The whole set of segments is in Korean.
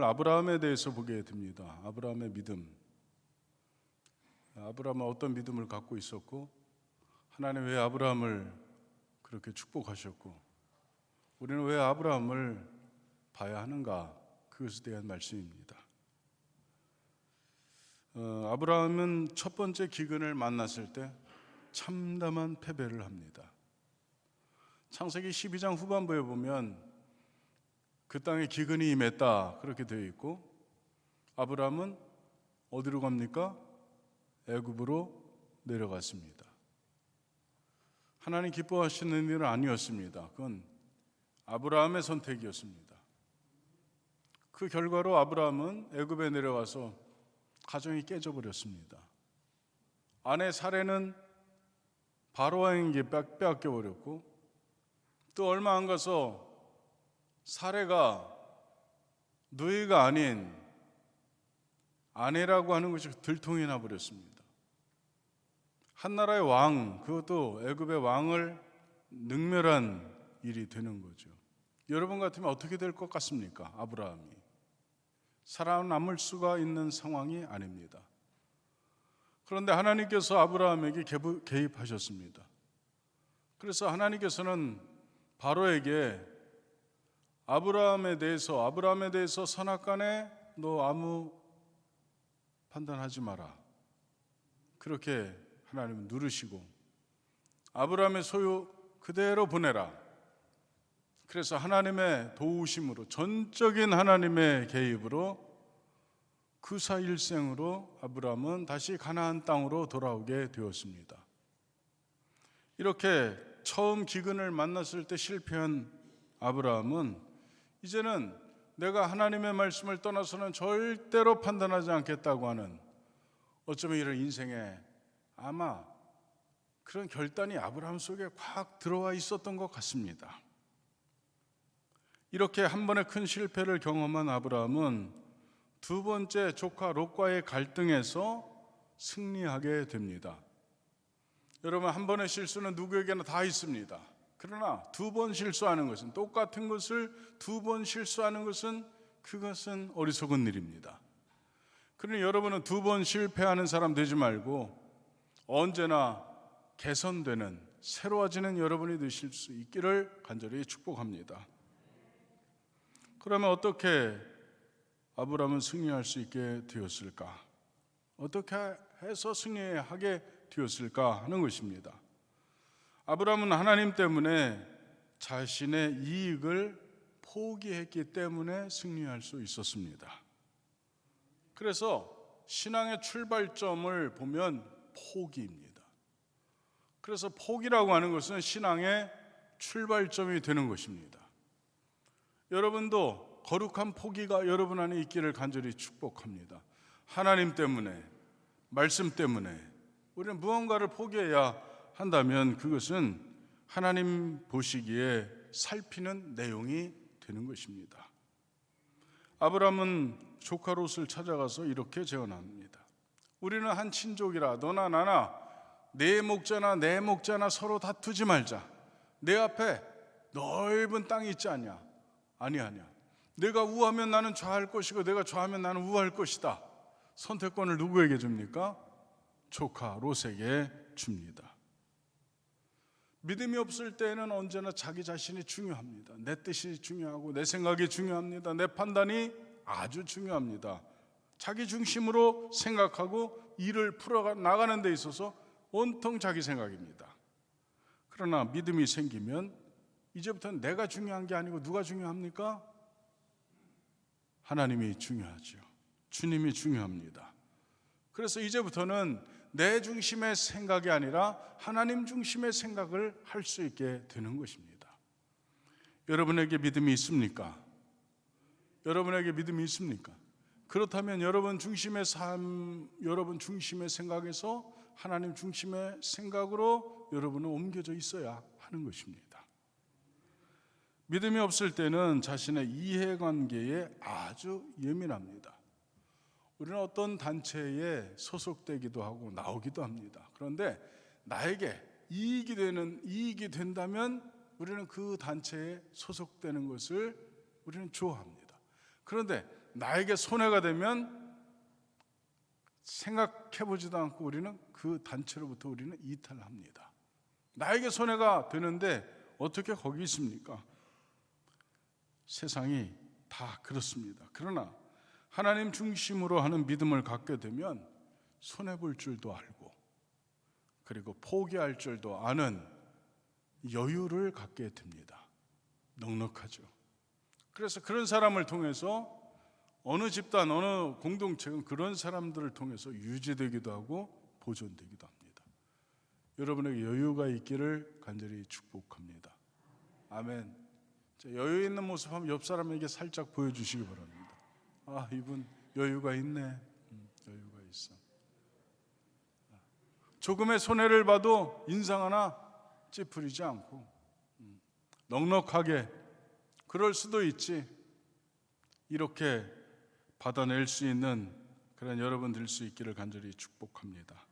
오늘 아브라함에 대해서 보게 됩니다. 아브라함의 믿음. 아브라함은 어떤 믿음을 갖고 있었고, 하나님 왜 아브라함을 그렇게 축복하셨고, 우리는 왜 아브라함을 봐야 하는가, 그것에 대한 말씀입니다. 아브라함은 첫 번째 기근을 만났을 때 참담한 패배를 합니다. 창세기 12장 후반부에 보면 그 땅에 기근이 임했다 그렇게 되어 있고, 아브라함은 어디로 갑니까? 애굽으로 내려갔습니다. 하나님 기뻐하시는 일은 아니었습니다. 그건 아브라함의 선택이었습니다. 그 결과로 아브라함은 애굽에 내려와서 가정이 깨져버렸습니다. 아내 사레는 바로왕에게 빼앗겨 버렸고, 또 얼마 안 가서 사레가 누이가 아닌 아내라고 하는 것이 들통이 나버렸습니다. 한 나라의 왕, 그것도 애굽의 왕을 능멸한 일이 되는 거죠. 여러분 같으면 어떻게 될 것 같습니까? 아브라함이 살아남을 수가 있는 상황이 아닙니다. 그런데 하나님께서 아브라함에게 개입하셨습니다. 그래서 하나님께서는 바로에게 아브라함에 대해서 선악간에 너 아무 판단하지 마라, 그렇게 하나님은 누르시고 아브라함의 소유 그대로 보내라. 그래서 하나님의 도우심으로, 전적인 하나님의 개입으로 그사일생으로 아브라함은 다시 가나안 땅으로 돌아오게 되었습니다. 이렇게 처음 기근을 만났을 때 실패한 아브라함은 이제는 내가 하나님의 말씀을 떠나서는 절대로 판단하지 않겠다고 하는, 어쩌면 이런 인생에 아마 그런 결단이 아브라함 속에 확 들어와 있었던 것 같습니다. 이렇게 한 번의 큰 실패를 경험한 아브라함은 두 번째 조카 롯과의 갈등에서 승리하게 됩니다. 여러분, 한 번의 실수는 누구에게나 다 있습니다. 그러나 두 번 실수하는 것은, 똑같은 것을 두 번 실수하는 것은, 그것은 어리석은 일입니다. 그러니 여러분은 두 번 실패하는 사람 되지 말고 언제나 개선되는, 새로워지는 여러분이 되실 수 있기를 간절히 축복합니다. 그러면 어떻게 아브라함은 승리할 수 있게 되었을까? 어떻게 해서 승리하게 되었을까 하는 것입니다. 아브라함은 하나님 때문에 자신의 이익을 포기했기 때문에 승리할 수 있었습니다. 그래서 신앙의 출발점을 보면 포기입니다. 그래서 포기라고 하는 것은 신앙의 출발점이 되는 것입니다. 여러분도 거룩한 포기가 여러분 안에 있기를 간절히 축복합니다. 하나님 때문에, 말씀 때문에 우리는 무언가를 포기해야 한다면 그것은 하나님 보시기에 살피는 내용이 되는 것입니다. 아브라함은 조카 롯을 찾아가서 이렇게 제언합니다. 우리는 한 친족이라 너나 나나 내 목자나 서로 다투지 말자. 내 앞에 넓은 땅이 있지 않냐? 아니하냐. 내가 우하면 나는 좌할 것이고 내가 좌하면 나는 우할 것이다. 선택권을 누구에게 줍니까? 조카 롯에게 줍니다. 믿음이 없을 때는 언제나 자기 자신이 중요합니다. 내 뜻이 중요하고 내 생각이 중요합니다. 내 판단이 아주 중요합니다. 자기 중심으로 생각하고 일을 풀어나가는 데 있어서 온통 자기 생각입니다. 그러나 믿음이 생기면 이제부터는 내가 중요한 게 아니고 누가 중요합니까? 하나님이 중요하죠. 주님이 중요합니다. 그래서 이제부터는 내 중심의 생각이 아니라 하나님 중심의 생각을 할 수 있게 되는 것입니다. 여러분에게 믿음이 있습니까? 여러분에게 믿음이 있습니까? 그렇다면 여러분 중심의 삶, 여러분 중심의 생각에서 하나님 중심의 생각으로 여러분은 옮겨져 있어야 하는 것입니다. 믿음이 없을 때는 자신의 이해관계에 아주 예민합니다. 우리는 어떤 단체에 소속되기도 하고 나오기도 합니다. 그런데 나에게 이익이 된다면 우리는 그 단체에 소속되는 것을 우리는 좋아합니다. 그런데 나에게 손해가 되면 생각해보지도 않고 우리는 그 단체로부터 우리는 이탈합니다. 나에게 손해가 되는데 어떻게 거기 있습니까? 세상이 다 그렇습니다. 그러나 하나님 중심으로 하는 믿음을 갖게 되면 손해볼 줄도 알고, 그리고 포기할 줄도 아는 여유를 갖게 됩니다. 넉넉하죠. 그래서 그런 사람을 통해서 어느 집단, 어느 공동체는 그런 사람들을 통해서 유지되기도 하고 보존되기도 합니다. 여러분에게 여유가 있기를 간절히 축복합니다. 아멘. 여유 있는 모습 한번 옆 사람에게 살짝 보여주시기 바랍니다. 아, 이분 여유가 있네. 여유가 있어. 조금의 손해를 봐도 인상 하나 찌푸리지 않고 넉넉하게, 그럴 수도 있지, 이렇게 받아낼 수 있는 그런 여러분 될 수 있기를 간절히 축복합니다.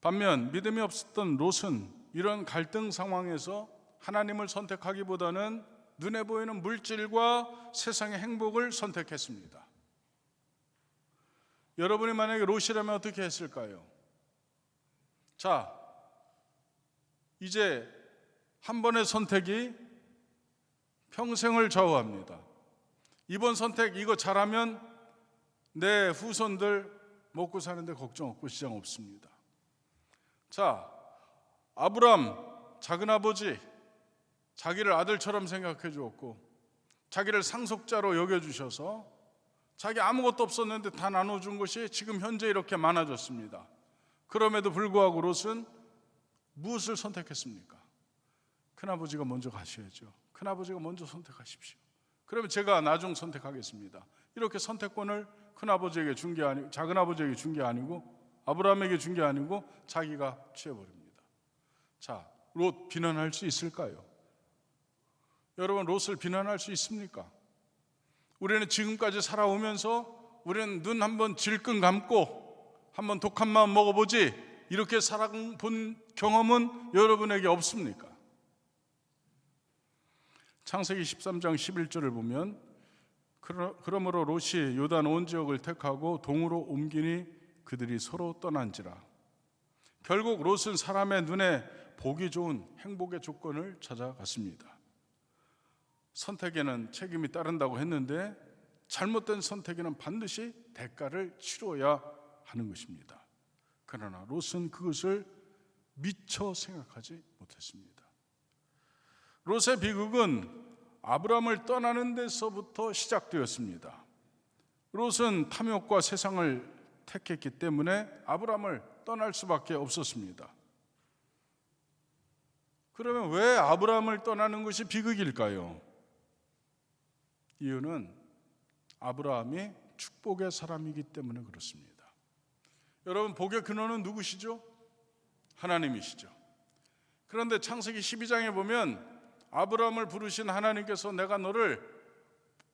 반면 믿음이 없었던 롯은 이런 갈등 상황에서 하나님을 선택하기보다는 눈에 보이는 물질과 세상의 행복을 선택했습니다. 여러분이 만약에 롯이라면 어떻게 했을까요? 자, 이제 한 번의 선택이 평생을 좌우합니다. 이번 선택, 이거 잘하면 내 후손들 먹고 사는데 걱정 없고 지장 없습니다. 자, 아브람 작은아버지, 자기를 아들처럼 생각해 주었고 자기를 상속자로 여겨주셔서 자기 아무것도 없었는데 다 나눠준 것이 지금 현재 이렇게 많아졌습니다. 그럼에도 불구하고 롯은 무엇을 선택했습니까? 큰아버지가 먼저 가셔야죠. 큰아버지가 먼저 선택하십시오. 그러면 제가 나중 선택하겠습니다. 이렇게 선택권을 큰아버지에게 준 게 아니고, 작은아버지에게 준 게 아니고, 아브라함에게 준 게 아니고 자기가 취해버립니다. 자, 롯 비난할 수 있을까요? 여러분, 롯을 비난할 수 있습니까? 우리는 지금까지 살아오면서 우리는 눈 한번 질끈 감고 한번 독한 마음 먹어보지 이렇게 살아본 경험은 여러분에게 없습니까? 창세기 13장 11절을 보면 그러므로 롯이 요단 온 지역을 택하고 동으로 옮기니 그들이 서로 떠난지라. 결국 롯은 사람의 눈에 보기 좋은 행복의 조건을 찾아갔습니다. 선택에는 책임이 따른다고 했는데 잘못된 선택에는 반드시 대가를 치러야 하는 것입니다. 그러나 롯은 그것을 미처 생각하지 못했습니다. 롯의 비극은 아브라함을 떠나는 데서부터 시작되었습니다. 롯은 탐욕과 세상을 택했기 때문에 아브라함을 떠날 수밖에 없었습니다. 그러면 왜 아브라함을 떠나는 것이 비극일까요? 이유는 아브라함이 축복의 사람이기 때문에 그렇습니다. 여러분, 복의 근원은 누구시죠? 하나님이시죠. 그런데 창세기 12장에 보면 아브라함을 부르신 하나님께서 내가 너를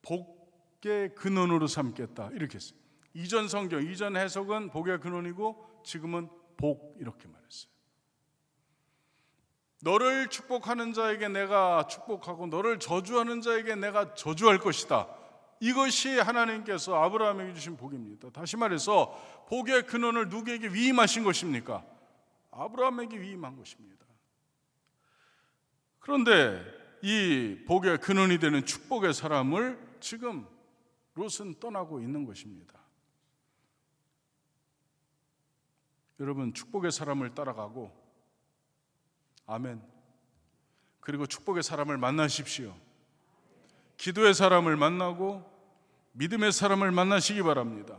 복의 근원으로 삼겠다 이렇게 했어요. 이전 성경, 이전 해석은 복의 근원이고 지금은 복 이렇게 말했어요. 너를 축복하는 자에게 내가 축복하고 너를 저주하는 자에게 내가 저주할 것이다. 이것이 하나님께서 아브라함에게 주신 복입니다. 다시 말해서 복의 근원을 누구에게 위임하신 것입니까? 아브라함에게 위임한 것입니다. 그런데 이 복의 근원이 되는 축복의 사람을 지금 롯은 떠나고 있는 것입니다. 여러분, 축복의 사람을 따라가고, 아멘, 그리고 축복의 사람을 만나십시오. 기도의 사람을 만나고 믿음의 사람을 만나시기 바랍니다.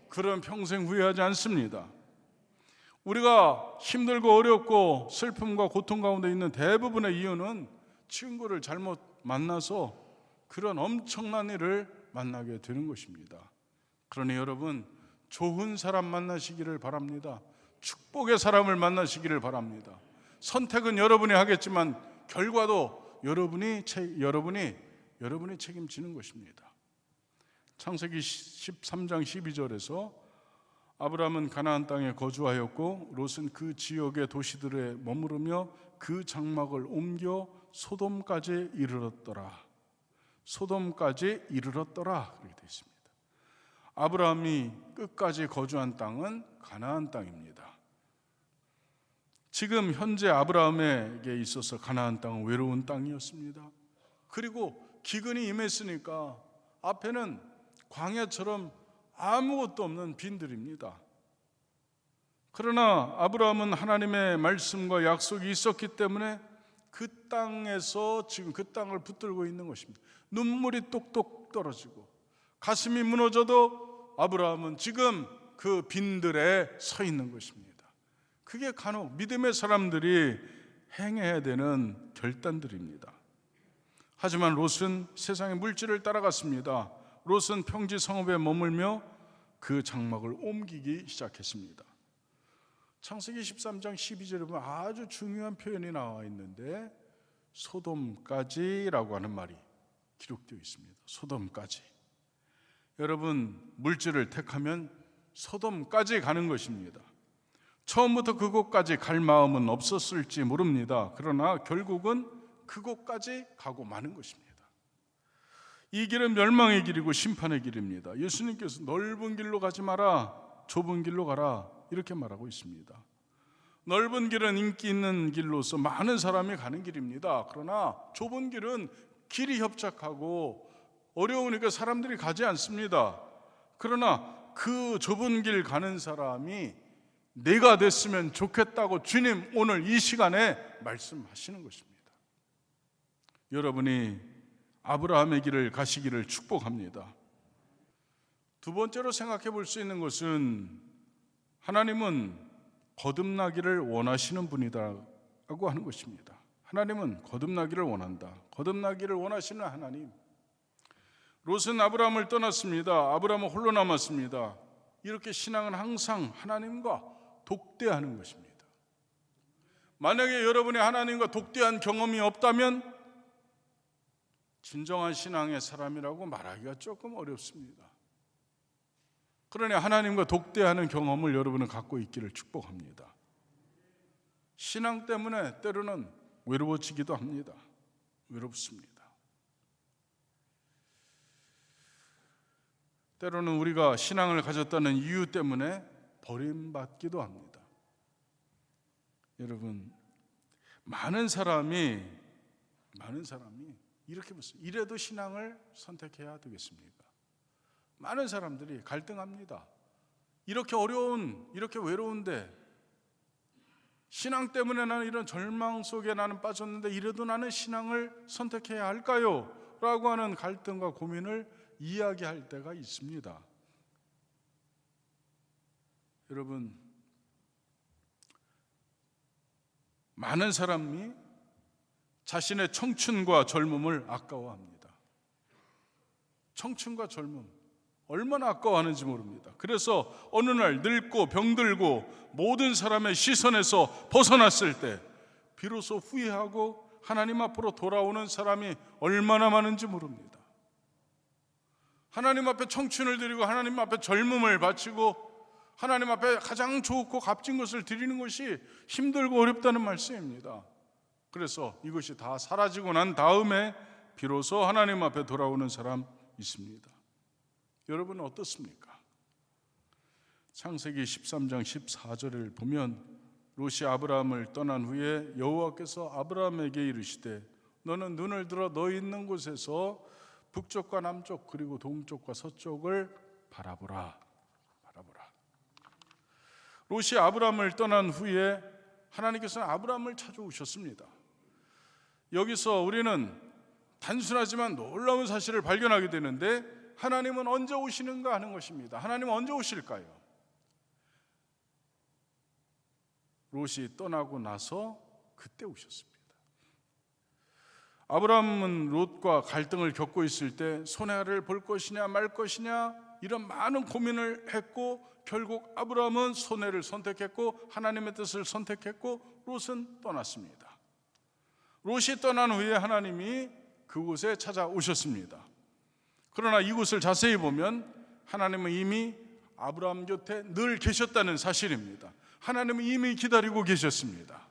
그럼 평생 후회하지 않습니다. 우리가 힘들고 어렵고 슬픔과 고통 가운데 있는 대부분의 이유는 친구를 잘못 만나서 그런 엄청난 일을 만나게 되는 것입니다. 그러니 여러분, 좋은 사람 만나시기를 바랍니다. 축복의 사람을 만나시기를 바랍니다. 선택은 여러분이 하겠지만 결과도 여러분이 책임지는 것입니다. 창세기 13장 12절에서 아브라함은 가나안 땅에 거주하였고 롯은 그 지역의 도시들에 머무르며 그 장막을 옮겨 소돔까지 이르렀더라. 소돔까지 이르렀더라 그렇게 되어 있습니다. 아브라함이 끝까지 거주한 땅은 가나안 땅입니다. 지금 현재 아브라함에게 있어서 가나안 땅은 외로운 땅이었습니다. 그리고 기근이 임했으니까 앞에는 광야처럼 아무것도 없는 빈들입니다. 그러나 아브라함은 하나님의 말씀과 약속이 있었기 때문에 그 땅에서 지금 그 땅을 붙들고 있는 것입니다. 눈물이 똑똑 떨어지고 가슴이 무너져도 아브라함은 지금 그 빈들에 서 있는 것입니다. 그게 간혹 믿음의 사람들이 행해야 되는 결단들입니다. 하지만 롯은 세상의 물질을 따라갔습니다. 롯은 평지 성읍에 머물며 그 장막을 옮기기 시작했습니다. 창세기 13장 12절에 보면 아주 중요한 표현이 나와 있는데 소돔까지라고 하는 말이 기록되어 있습니다. 소돔까지. 여러분, 물질을 택하면 소돔까지 가는 것입니다. 처음부터 그곳까지 갈 마음은 없었을지 모릅니다. 그러나 결국은 그곳까지 가고 마는 것입니다. 이 길은 멸망의 길이고 심판의 길입니다. 예수님께서 넓은 길로 가지 마라, 좁은 길로 가라 이렇게 말하고 있습니다. 넓은 길은 인기 있는 길로서 많은 사람이 가는 길입니다. 그러나 좁은 길은 길이 협착하고 어려우니까 사람들이 가지 않습니다. 그러나 그 좁은 길 가는 사람이 내가 됐으면 좋겠다고 주님 오늘 이 시간에 말씀하시는 것입니다. 여러분이 아브라함의 길을 가시기를 축복합니다. 두 번째로 생각해 볼 수 있는 것은 하나님은 거듭나기를 원하시는 분이다라고 하는 것입니다. 하나님은 거듭나기를 원한다. 거듭나기를 원하시는 하나님. 롯은 아브라함을 떠났습니다. 아브라함은 홀로 남았습니다. 이렇게 신앙은 항상 하나님과 독대하는 것입니다. 만약에 여러분이 하나님과 독대한 경험이 없다면 진정한 신앙의 사람이라고 말하기가 조금 어렵습니다. 그러니 하나님과 독대하는 경험을 여러분은 갖고 있기를 축복합니다. 신앙 때문에 때로는 외로워지기도 합니다. 외롭습니다. 때로는 우리가 신앙을 가졌다는 이유 때문에 버림받기도 합니다. 여러분, 많은 사람이 이렇게 묻습니다. 이래도 신앙을 선택해야 되겠습니까? 많은 사람들이 갈등합니다. 이렇게 어려운, 이렇게 외로운데 신앙 때문에 나는 이런 절망 속에 나는 빠졌는데 이래도 나는 신앙을 선택해야 할까요? 라고 하는 갈등과 고민을 이야기할 때가 있습니다. 여러분, 많은 사람이 자신의 청춘과 젊음을 아까워합니다. 청춘과 젊음 얼마나 아까워하는지 모릅니다. 그래서 어느 날 늙고 병들고 모든 사람의 시선에서 벗어났을 때 비로소 후회하고 하나님 앞으로 돌아오는 사람이 얼마나 많은지 모릅니다. 하나님 앞에 청춘을 드리고 하나님 앞에 젊음을 바치고 하나님 앞에 가장 좋고 값진 것을 드리는 것이 힘들고 어렵다는 말씀입니다. 그래서 이것이 다 사라지고 난 다음에 비로소 하나님 앞에 돌아오는 사람 있습니다. 여러분은 어떻습니까? 창세기 13장 14절을 보면 롯이 아브라함을 떠난 후에 여호와께서 아브라함에게 이르시되 너는 눈을 들어 너 있는 곳에서 북쪽과 남쪽 그리고 동쪽과 서쪽을 바라보라. 롯이 아브라함을 떠난 후에 하나님께서는 아브라함을 찾아오셨습니다. 여기서 우리는 단순하지만 놀라운 사실을 발견하게 되는데 하나님은 언제 오시는가 하는 것입니다. 하나님은 언제 오실까요? 롯이 떠나고 나서 그때 오셨습니다. 아브라함은 롯과 갈등을 겪고 있을 때 손해를 볼 것이냐 말 것이냐 이런 많은 고민을 했고 결국 아브라함은 손해를 선택했고 하나님의 뜻을 선택했고 롯은 떠났습니다. 롯이 떠난 후에 하나님이 그곳에 찾아오셨습니다. 그러나 이곳을 자세히 보면 하나님은 이미 아브라함 곁에 늘 계셨다는 사실입니다. 하나님은 이미 기다리고 계셨습니다.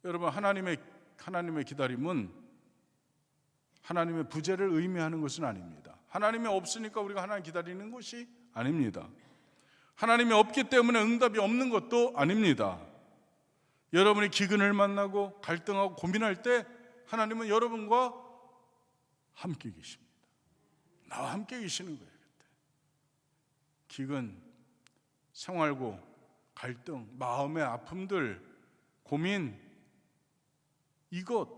여러분, 하나님의 기다림은 하나님의 부재를 의미하는 것은 아닙니다. 하나님이 없으니까 우리가 하나님 기다리는 것이 아닙니다. 하나님이 없기 때문에 응답이 없는 것도 아닙니다. 여러분이 기근을 만나고 갈등하고 고민할 때 하나님은 여러분과 함께 계십니다. 나와 함께 계시는 거예요. 그때. 기근, 생활고, 갈등, 마음의 아픔들, 고민, 이것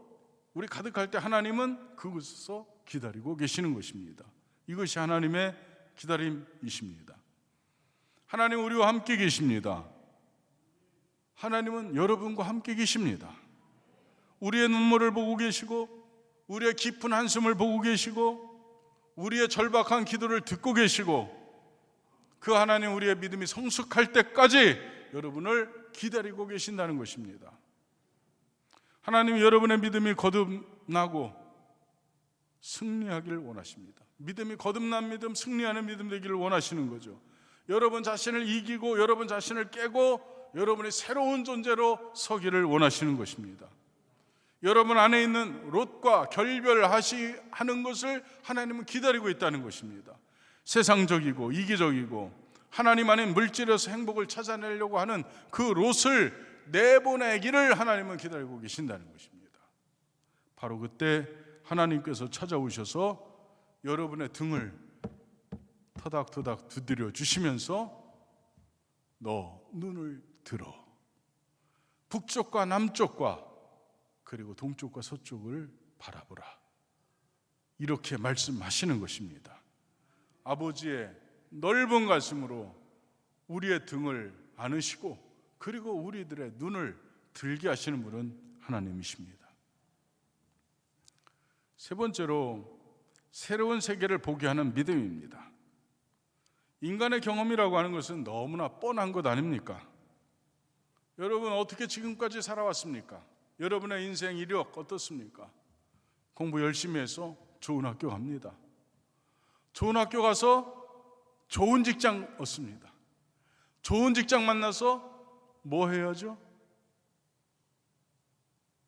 우리 가득할 때 하나님은 그곳에서 기다리고 계시는 것입니다. 이것이 하나님의 기다림이십니다. 하나님 우리와 함께 계십니다. 하나님은 여러분과 함께 계십니다. 우리의 눈물을 보고 계시고, 우리의 깊은 한숨을 보고 계시고, 우리의 절박한 기도를 듣고 계시고, 그 하나님 우리의 믿음이 성숙할 때까지 여러분을 기다리고 계신다는 것입니다. 하나님 여러분의 믿음이 거듭나고 승리하기를 원하십니다. 믿음이 거듭난 믿음, 승리하는 믿음 되기를 원하시는 거죠. 여러분 자신을 이기고 여러분 자신을 깨고 여러분이 새로운 존재로 서기를 원하시는 것입니다. 여러분 안에 있는 롯과 결별하는 것을 하나님은 기다리고 있다는 것입니다. 세상적이고 이기적이고 하나님 아닌 물질에서 행복을 찾아내려고 하는 그 롯을 내보내기를 하나님은 기다리고 계신다는 것입니다. 바로 그때 하나님께서 찾아오셔서 여러분의 등을 터닥터닥 두드려 주시면서 너 눈을 들어 북쪽과 남쪽과 그리고 동쪽과 서쪽을 바라보라, 이렇게 말씀하시는 것입니다. 아버지의 넓은 가슴으로 우리의 등을 안으시고 그리고 우리들의 눈을 들게 하시는 분은 하나님이십니다. 세 번째로 새로운 세계를 보게 하는 믿음입니다. 인간의 경험이라고 하는 것은 너무나 뻔한 것 아닙니까? 여러분 어떻게 지금까지 살아왔습니까? 여러분의 인생 이력 어떻습니까? 공부 열심히 해서 좋은 학교 갑니다. 좋은 학교 가서 좋은 직장 얻습니다. 좋은 직장 만나서 뭐 해야죠?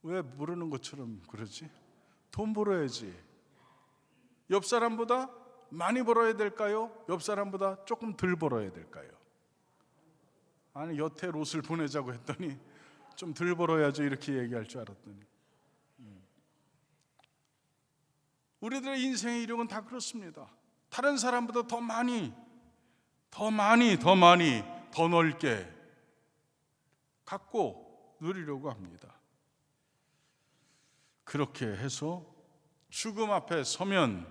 왜 모르는 것처럼 그러지? 돈 벌어야지. 옆 사람보다 많이 벌어야 될까요? 옆 사람보다 조금 덜 벌어야 될까요? 아니 여태 롯을 보내자고 했더니 좀 덜 벌어야죠 이렇게 얘기할 줄 알았더니, 우리들의 인생의 이력은 다 그렇습니다. 다른 사람보다 더 많이 더 넓게 갖고 누리려고 합니다. 그렇게 해서 죽음 앞에 서면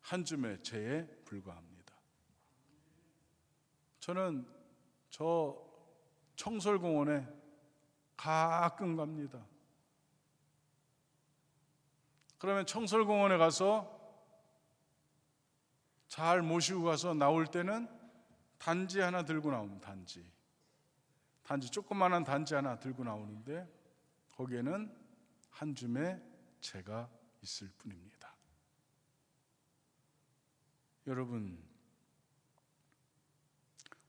한 줌의 재에 불과합니다. 저는 저 청설공원에 가끔 갑니다. 그러면 청설공원에 가서 잘 모시고 가서 나올 때는 단지 하나 들고 나옵니다. 단지 조그만한 단지 하나 들고 나오는데 거기에는 한 줌의 재가 있을 뿐입니다. 여러분,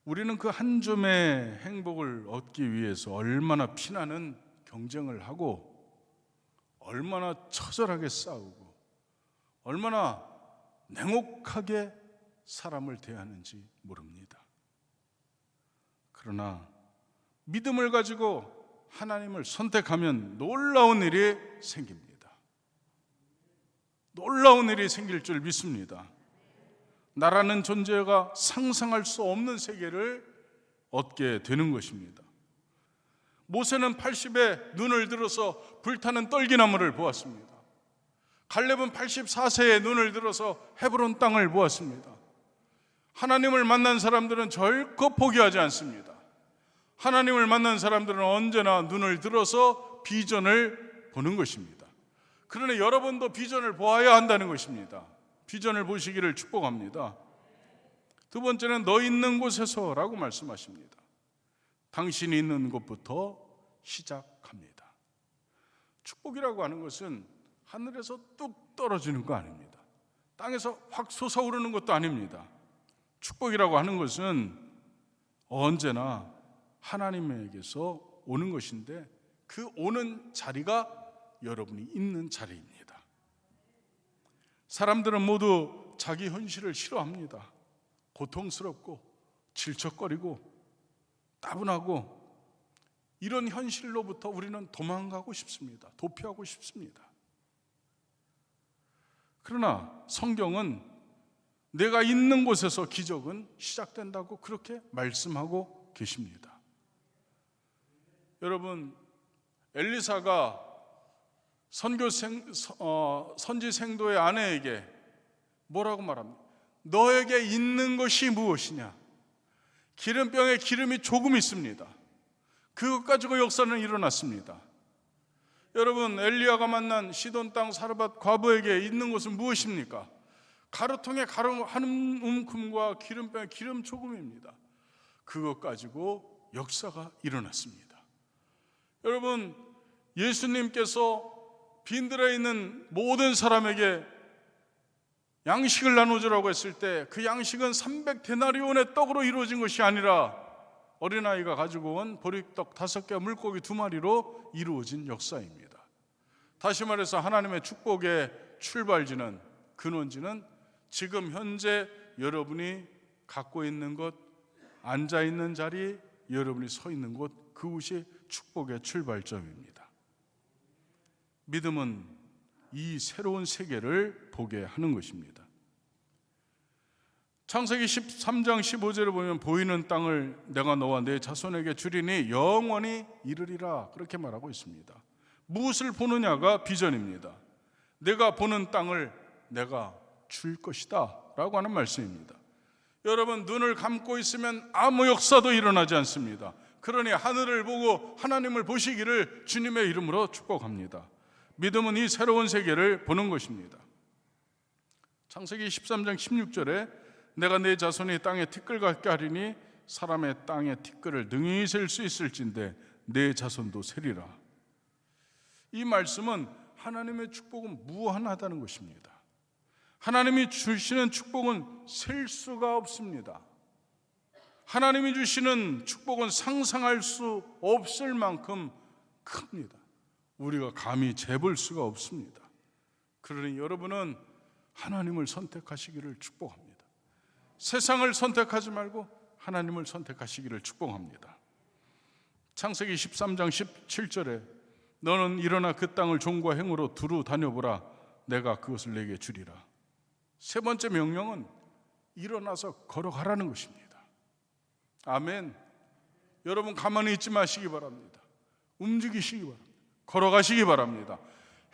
우리는 그 한 줌의 행복을 얻기 위해서 얼마나 피나는 경쟁을 하고 얼마나 처절하게 싸우고 얼마나 냉혹하게 사람을 대하는지 모릅니다. 그러나 믿음을 가지고 하나님을 선택하면 놀라운 일이 생깁니다. 놀라운 일이 생길 줄 믿습니다. 나라는 존재가 상상할 수 없는 세계를 얻게 되는 것입니다. 모세는 80에 눈을 들어서 불타는 떨기나무를 보았습니다. 갈렙은 84세에 눈을 들어서 헤브론 땅을 보았습니다. 하나님을 만난 사람들은 절코 포기하지 않습니다. 하나님을 만난 사람들은 언제나 눈을 들어서 비전을 보는 것입니다. 그러나 여러분도 비전을 보아야 한다는 것입니다. 비전을 보시기를 축복합니다. 두 번째는 너 있는 곳에서라고 말씀하십니다. 당신이 있는 곳부터 시작합니다. 축복이라고 하는 것은 하늘에서 뚝 떨어지는 거 아닙니다. 땅에서 확 솟아오르는 것도 아닙니다. 축복이라고 하는 것은 언제나 하나님에게서 오는 것인데 그 오는 자리가 여러분이 있는 자리입니다. 사람들은 모두 자기 현실을 싫어합니다. 고통스럽고 질척거리고 따분하고 이런 현실로부터 우리는 도망가고 싶습니다. 도피하고 싶습니다. 그러나 성경은 내가 있는 곳에서 기적은 시작된다고 그렇게 말씀하고 계십니다. 여러분, 엘리사가 선지생도의 아내에게 뭐라고 말합니까? 너에게 있는 것이 무엇이냐? 기름병에 기름이 조금 있습니다. 그것 가지고 역사는 일어났습니다. 여러분, 엘리야가 만난 시돈 땅 사르밧 과부에게 있는 것은 무엇입니까? 가루통에 가루 한 움큼과 기름병에 기름 조금입니다. 그것 가지고 역사가 일어났습니다. 여러분, 예수님께서 빈들에 있는 모든 사람에게 양식을 나눠주라고 했을 때 그 양식은 300데나리온의 떡으로 이루어진 것이 아니라 어린아이가 가지고 온 보리떡 5개와 물고기 2마리로 이루어진 역사입니다. 다시 말해서 하나님의 축복의 출발지는, 근원지는 지금 현재 여러분이 갖고 있는 것, 앉아 있는 자리, 여러분이 서 있는 곳, 그곳이 축복의 출발점입니다. 믿음은 이 새로운 세계를 보게 하는 것입니다. 창세기 13장 15절을 보면 보이는 땅을 내가 너와 내 자손에게 주리니 영원히 이르리라, 그렇게 말하고 있습니다. 무엇을 보느냐가 비전입니다. 내가 보는 땅을 내가 줄 것이다 라고 하는 말씀입니다. 여러분, 눈을 감고 있으면 아무 역사도 일어나지 않습니다. 그러니 하늘을 보고 하나님을 보시기를 주님의 이름으로 축복합니다. 믿음은 이 새로운 세계를 보는 것입니다. 창세기 13장 16절에 내가 내 자손이 땅에 티끌 같게 하리니 사람의 땅에 티끌을 능히 셀 수 있을진데 내 자손도 세리라. 이 말씀은 하나님의 축복은 무한하다는 것입니다. 하나님이 주시는 축복은 셀 수가 없습니다. 하나님이 주시는 축복은 상상할 수 없을 만큼 큽니다. 우리가 감히 재볼 수가 없습니다. 그러니 여러분은 하나님을 선택하시기를 축복합니다. 세상을 선택하지 말고 하나님을 선택하시기를 축복합니다. 창세기 13장 17절에 너는 일어나 그 땅을 종과 행으로 두루 다녀보라, 내가 그것을 내게 주리라. 세 번째 명령은 일어나서 걸어가라는 것입니다. 아멘. 여러분, 가만히 있지 마시기 바랍니다. 움직이시기 바랍니다. 걸어가시기 바랍니다.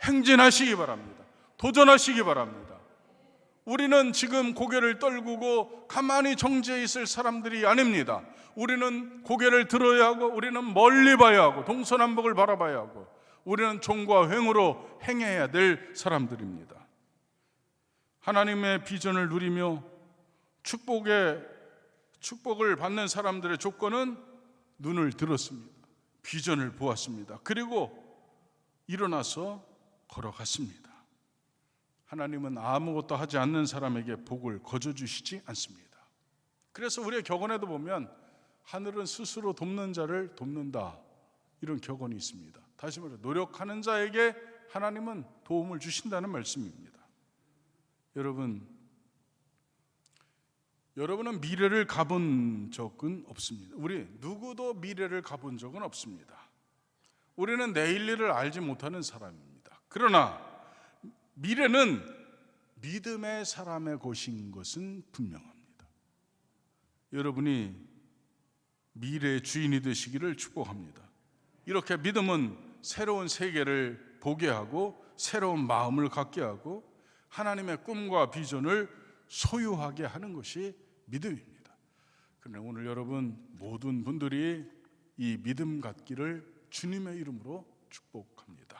행진하시기 바랍니다. 도전하시기 바랍니다. 우리는 지금 고개를 떨구고 가만히 정지해 있을 사람들이 아닙니다. 우리는 고개를 들어야 하고, 우리는 멀리 봐야 하고, 동서남북을 바라봐야 하고, 우리는 종과 횡으로 행해야 될 사람들입니다. 하나님의 비전을 누리며 축복을 받는 사람들의 조건은 눈을 들었습니다. 비전을 보았습니다. 그리고 일어나서 걸어갔습니다. 하나님은 아무것도 하지 않는 사람에게 복을 거저주시지 않습니다. 그래서 우리의 격언에도 보면 하늘은 스스로 돕는 자를 돕는다, 이런 격언이 있습니다. 다시 말해 노력하는 자에게 하나님은 도움을 주신다는 말씀입니다. 여러분은 미래를 가본 적은 없습니다. 우리 누구도 미래를 가본 적은 없습니다. 우리는 내일 일을 알지 못하는 사람입니다. 그러나 미래는 믿음의 사람의 것인 것은 분명합니다. 여러분이 미래의 주인이 되시기를 축복합니다. 이렇게 믿음은 새로운 세계를 보게 하고 새로운 마음을 갖게 하고 하나님의 꿈과 비전을 소유하게 하는 것이 믿음입니다. 그런데 오늘 여러분 모든 분들이 이 믿음 갖기를 주님의 이름으로 축복합니다.